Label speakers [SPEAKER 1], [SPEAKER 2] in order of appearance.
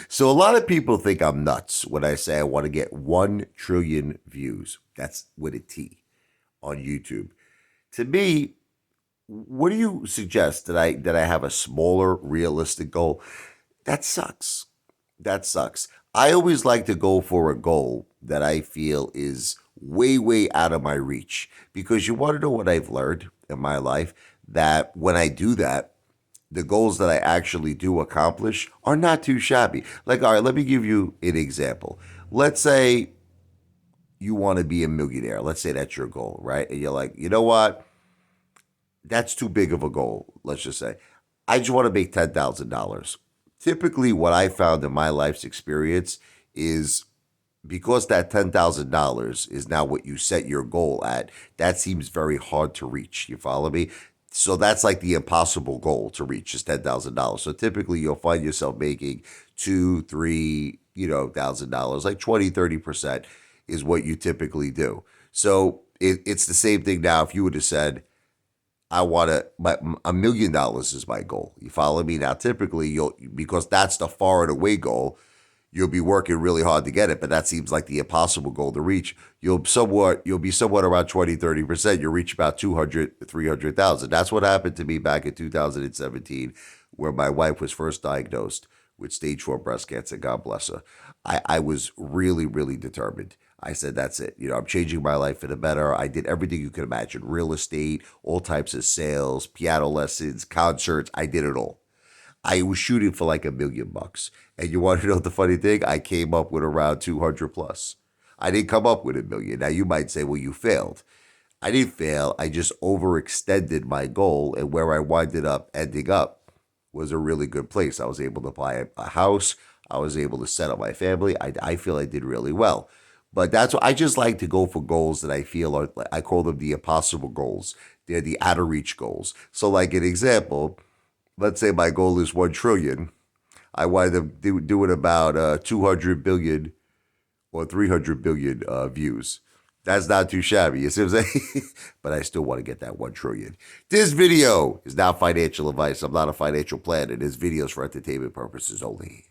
[SPEAKER 1] So a lot of people think I'm nuts when I say I want to get 1 trillion views. That's with a T on YouTube. To me, what do you suggest that I have a smaller realistic goal? That sucks. That sucks. I always like to go for a goal that I feel is way, way out of my reach. Because you want to know what I've learned in my life? That when I do that, the goals that I actually do accomplish are not too shabby. Like, all right, let me give you an example. Let's say you want to be a millionaire. Let's say that's your goal, right? And you're like, you know what? That's too big of a goal. Let's just say, I just want to make $10,000. Typically, what I found in my life's experience is because that $10,000 is now what you set your goal at, that seems very hard to reach. You follow me? So that's like the impossible goal to reach is $10,000. So typically you'll find yourself making two, three, $1,000, like 20, 30% is what you typically do. So it's the same thing now. If you would have said, I want $1 million is my goal. You follow me? Now, typically because that's the far and away goal, you'll be working really hard to get it, but that seems like the impossible goal to reach. You'll be somewhat around 20, 30%. You'll reach about 200, 300,000. That's what happened to me back in 2017, where my wife was first diagnosed with stage 4 breast cancer. God bless her. I was really, really determined. I said, that's it. I'm changing my life for the better. I did everything you could imagine, real estate, all types of sales, piano lessons, concerts. I did it all. I was shooting for like $1 million. And you want to know the funny thing? I came up with around 200 plus. I didn't come up with 1 million. Now you might say, well, you failed. I didn't fail. I just overextended my goal, and where I winded up ending up was a really good place. I was able to buy a house. I was able to set up my family. I feel I did really well. But that's what I just like to go for goals that I feel are, I call them the impossible goals. They're the out of reach goals. So like an example, let's say my goal is 1 trillion. I wind up doing about 200 billion or 300 billion views. That's not too shabby, you see what I'm saying? But I still want to get that 1 trillion. This video is not financial advice. I'm not a financial planner. This video is for entertainment purposes only.